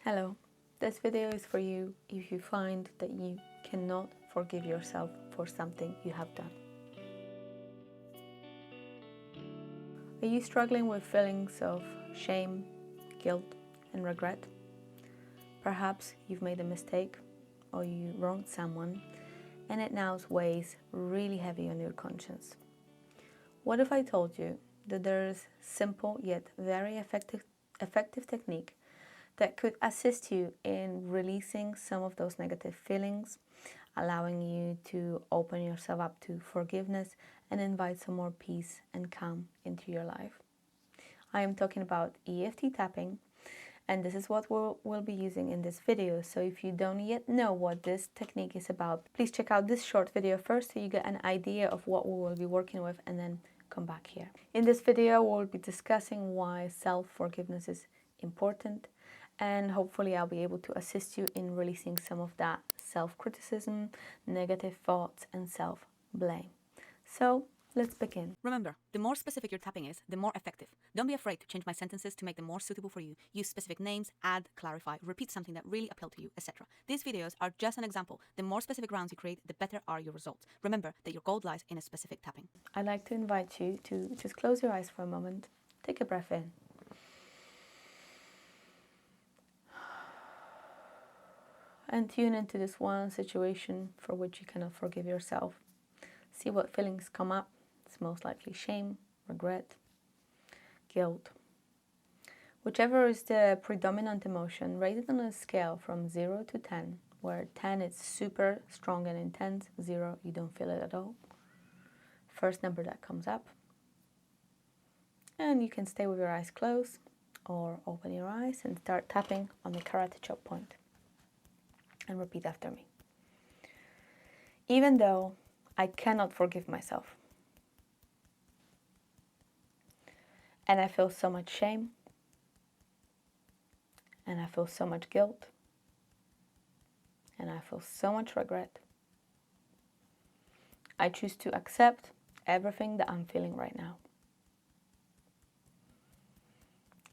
Hello, this video is for you if you find that you cannot forgive yourself for something you have done. Are you struggling with feelings of shame, guilt, and regret? Perhaps you've made a mistake or you wronged someone and it now weighs really heavy on your conscience. What if I told you that there is simple yet very effective technique that could assist you in releasing some of those negative feelings, allowing you to open yourself up to forgiveness and invite some more peace and calm into your life? I am talking about EFT tapping, and this is what we'll be using in this video. So if you don't yet know what this technique is about, please check out this short video first so you get an idea of what we will be working with, and then come back here. In this video, we'll be discussing why self-forgiveness is important, and hopefully I'll be able to assist you in releasing some of that self-criticism, negative thoughts, and self-blame. So let's begin. Remember, the more specific your tapping is, the more effective. Don't be afraid to change my sentences to make them more suitable for you. Use specific names, add, clarify, repeat something that really appealed to you, etc. These videos are just an example. The more specific rounds you create, the better are your results. Remember that your gold lies in a specific tapping. I'd like to invite you to just close your eyes for a moment. Take a breath in. And tune into this one situation for which you cannot forgive yourself. See what feelings come up. It's most likely shame, regret, guilt. Whichever is the predominant emotion, rate it on a scale from 0 to 10, where 10 is super strong and intense, 0 you don't feel it at all. First number that comes up. And you can stay with your eyes closed or open your eyes and start tapping on the karate chop point. And repeat after me. Even though I cannot forgive myself, and I feel so much shame, and I feel so much guilt, and I feel so much regret, I choose to accept everything that I'm feeling right now.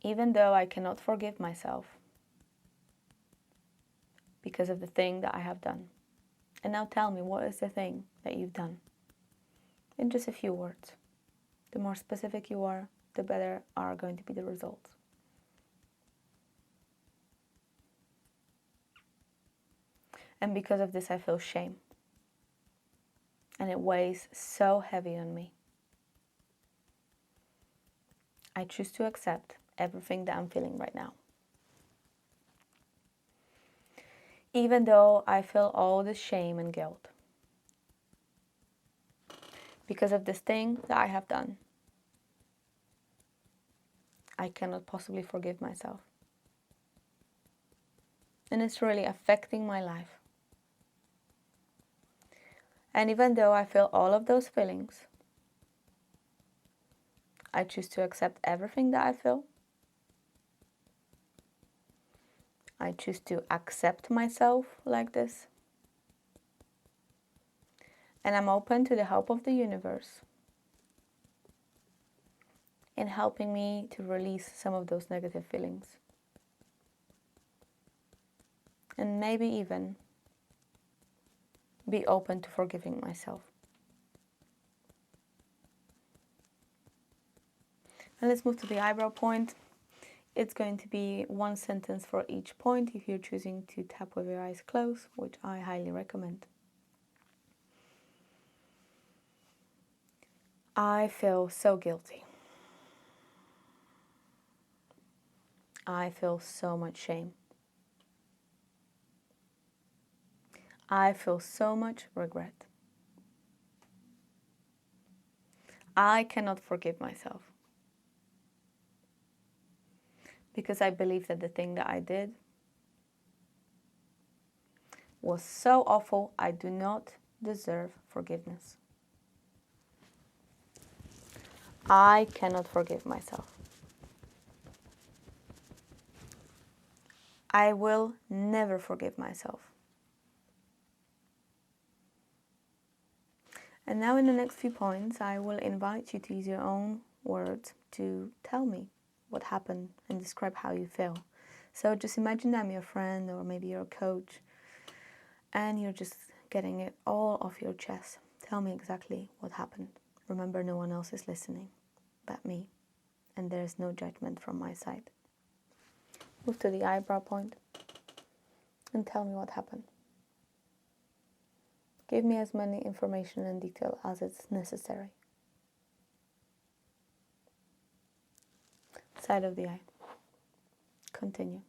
Even though I cannot forgive myself because of the thing that I have done. And now tell me, what is the thing that you've done? In just a few words. The more specific you are, the better are going to be the results. And because of this, I feel shame. And it weighs so heavy on me. I choose to accept everything that I'm feeling right now. Even though I feel all this shame and guilt because of this thing that I have done, I cannot possibly forgive myself. And it's really affecting my life. And even though I feel all of those feelings, I choose to accept everything that I feel. I choose to accept myself like this. And I'm open to the help of the universe in helping me to release some of those negative feelings. And maybe even be open to forgiving myself. And let's move to the eyebrow point. It's going to be one sentence for each point if you're choosing to tap with your eyes closed, which I highly recommend. I feel so guilty. I feel so much shame. I feel so much regret. I cannot forgive myself because I believe that the thing that I did was so awful, I do not deserve forgiveness. I cannot forgive myself. I will never forgive myself. And now in the next few points, I will invite you to use your own words to tell me what happened and describe how you feel. So just imagine I'm your friend or maybe your coach, and you're just getting it all off your chest. Tell me exactly what happened. Remember, no one else is listening but me, and there's no judgment from my side. Move to the eyebrow point and tell me what happened. Give me as many information and detail as it's necessary. Side of the eye. Continue.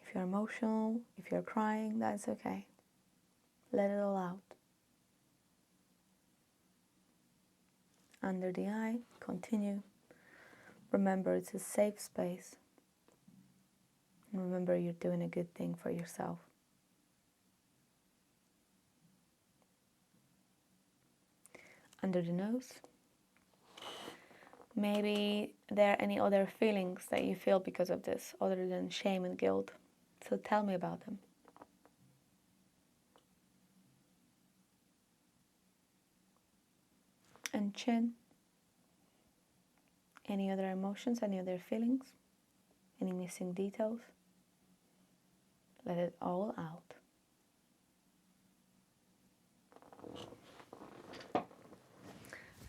If you're emotional, if you're crying, that's okay. Let it all out. Under the eye, continue. Remember, it's a safe space. And remember, you're doing a good thing for yourself. Under the nose. Maybe there are any other feelings that you feel because of this, other than shame and guilt. So tell me about them. And chin. Any other emotions, any other feelings, any missing details? Let it all out.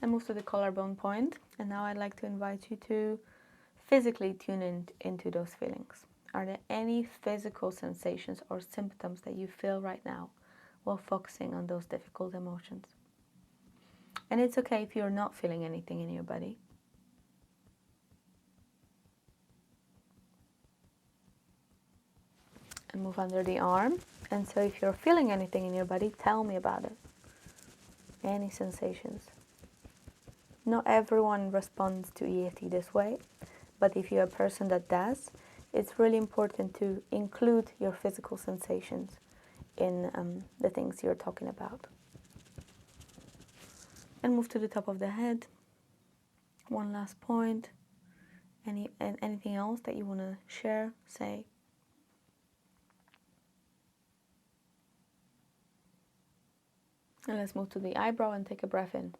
And move to the collarbone point. And now I'd like to invite you to physically tune into those feelings. Are there any physical sensations or symptoms that you feel right now while focusing on those difficult emotions? And it's okay if you're not feeling anything in your body. And move under the arm. And so if you're feeling anything in your body, tell me about it. Any sensations. Not everyone responds to EFT this way, but if you're a person that does, it's really important to include your physical sensations in the things you're talking about. And move to the top of the head. One last point. Anything else that you want to share, say? And let's move to the eyebrow and take a breath in.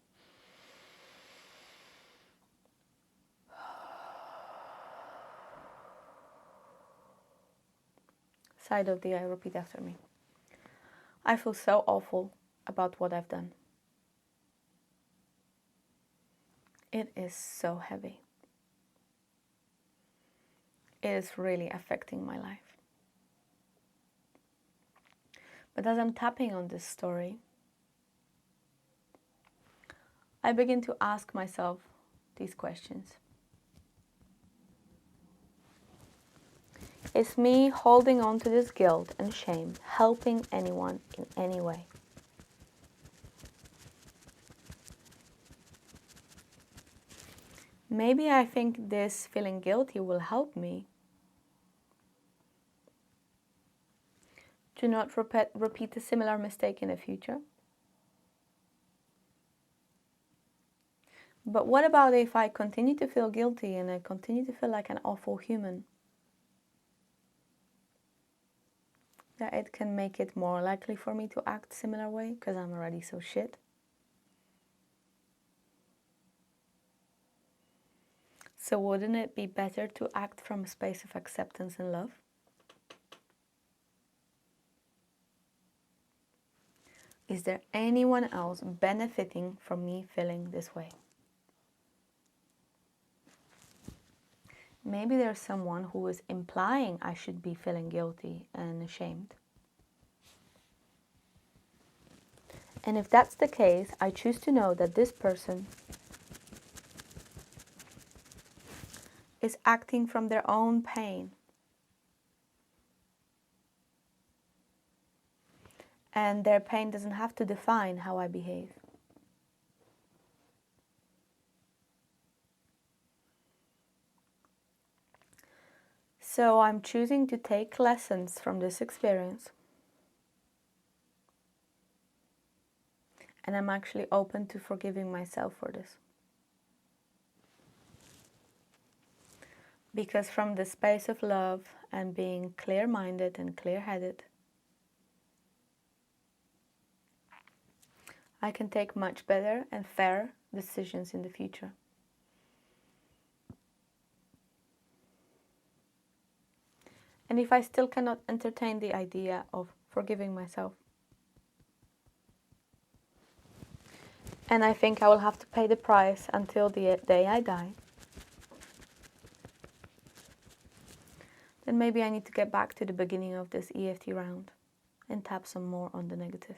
Side of the eye, repeat after me. I feel so awful about what I've done. It is so heavy. It is really affecting my life. But as I'm tapping on this story, I begin to ask myself these questions. Is me holding on to this guilt and shame helping anyone in any way? Maybe I think this feeling guilty will help me to not repeat a similar mistake in the future. But what about if I continue to feel guilty and I continue to feel like an awful human? That it can make it more likely for me to act similar way because I'm already so shit. So wouldn't it be better to act from a space of acceptance and love? Is there anyone else benefiting from me feeling this way? Maybe there's someone who is implying I should be feeling guilty and ashamed. And if that's the case, I choose to know that this person is acting from their own pain. And their pain doesn't have to define how I behave. So I'm choosing to take lessons from this experience. And I'm actually open to forgiving myself for this. Because from the space of love and being clear-minded and clear-headed, I can take much better and fairer decisions in the future. And if I still cannot entertain the idea of forgiving myself, and I think I will have to pay the price until the day I die, then maybe I need to get back to the beginning of this EFT round and tap some more on the negative.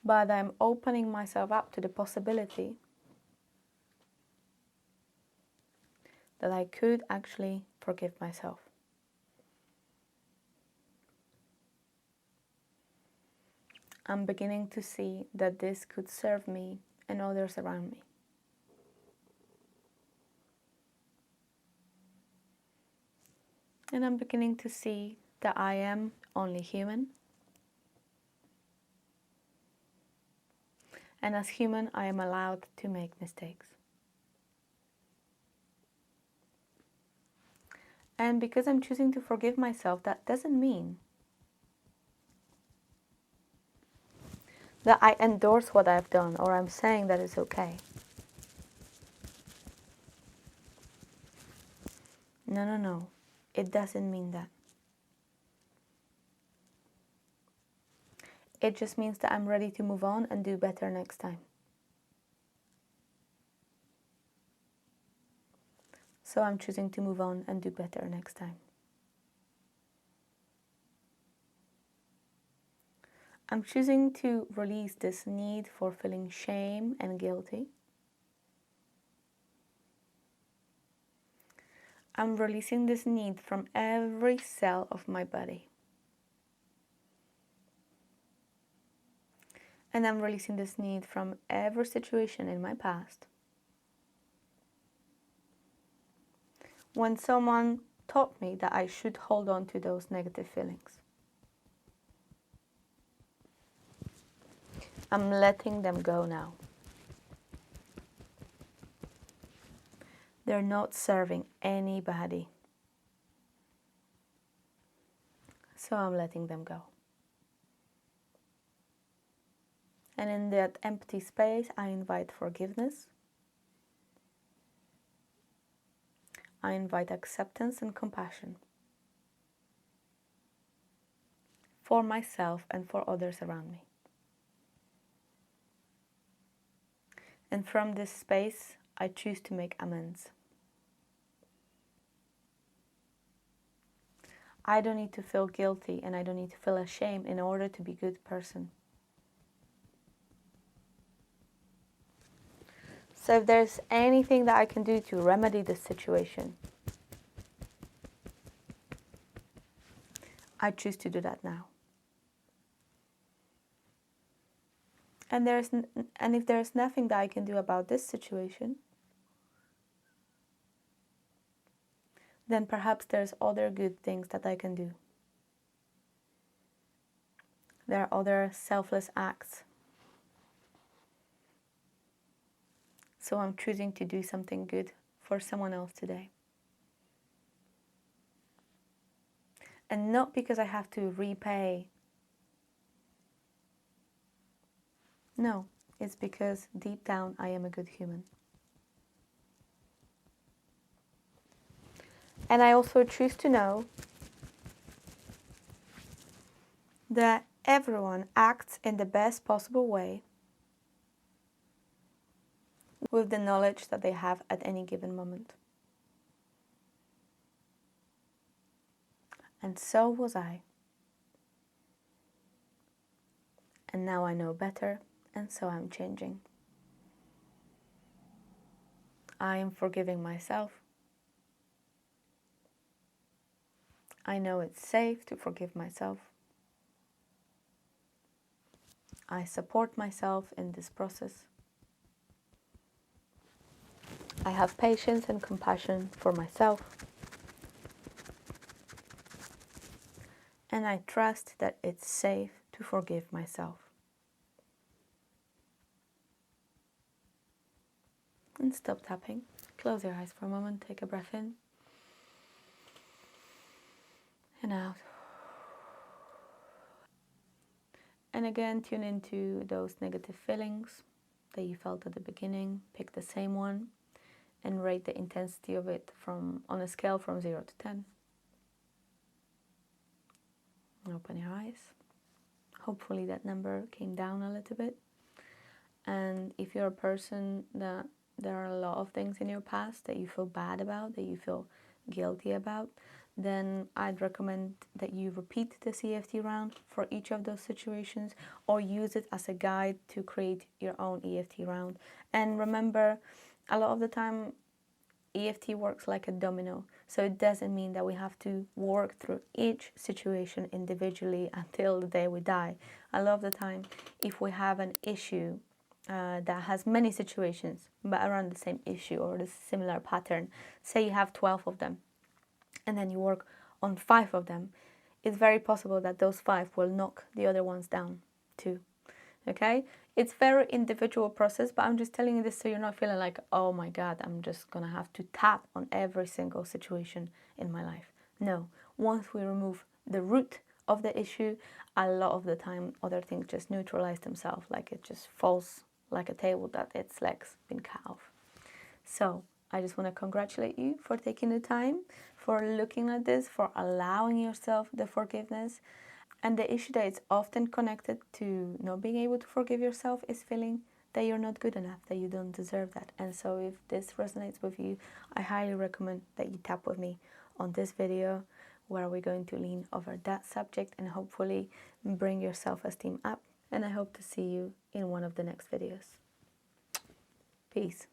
But I'm opening myself up to the possibility that I could actually forgive myself. I'm beginning to see that this could serve me and others around me. And I'm beginning to see that I am only human. And as human, I am allowed to make mistakes. And because I'm choosing to forgive myself, that doesn't mean that I endorse what I've done or I'm saying that it's okay. No, no, no. It doesn't mean that. It just means that I'm ready to move on and do better next time. So I'm choosing to move on and do better next time. I'm choosing to release this need for feeling shame and guilty. I'm releasing this need from every cell of my body. And I'm releasing this need from every situation in my past when someone taught me that I should hold on to those negative feelings. I'm letting them go now. They're not serving anybody. So I'm letting them go. And in that empty space, I invite forgiveness. I invite acceptance and compassion for myself and for others around me. And from this space, I choose to make amends. I don't need to feel guilty and I don't need to feel ashamed in order to be a good person. So if there's anything that I can do to remedy this situation, I choose to do that now. And if there's nothing that I can do about this situation, then perhaps there's other good things that I can do. There are other selfless acts. So I'm choosing to do something good for someone else today. And not because I have to repay. No, it's because deep down I am a good human. And I also choose to know that everyone acts in the best possible way with the knowledge that they have at any given moment. And so was I. And now I know better, and so I'm changing. I am forgiving myself. I know it's safe to forgive myself. I support myself in this process. I have patience and compassion for myself. And I trust that it's safe to forgive myself. And stop tapping. Close your eyes for a moment. Take a breath in and out. And again, tune into those negative feelings that you felt at the beginning. Pick the same one and rate the intensity of it on a scale from 0 to 10. Open your eyes. Hopefully that number came down a little bit. And if you're a person that there are a lot of things in your past that you feel bad about, that you feel guilty about, then I'd recommend that you repeat this EFT round for each of those situations, or use it as a guide to create your own EFT round. And remember, a lot of the time EFT works like a domino, so it doesn't mean that we have to work through each situation individually until the day we die. A lot of the time, if we have an issue that has many situations but around the same issue or the similar pattern, say you have 12 of them and then you work on 5 of them, it's very possible that those 5 will knock the other ones down too. Okay, it's very individual process, but I'm just telling you this so you're not feeling like, oh my God, I'm just gonna have to tap on every single situation in my life. No, once we remove the root of the issue, a lot of the time other things just neutralize themselves, like it just falls like a table that its legs been cut off. So I just want to congratulate you for taking the time, for looking at this, for allowing yourself the forgiveness. And the issue that it's often connected to not being able to forgive yourself is feeling that you're not good enough, that you don't deserve that. And so if this resonates with you, I highly recommend that you tap with me on this video, where we're going to lean over that subject and hopefully bring your self-esteem up. And I hope to see you in one of the next videos. Peace.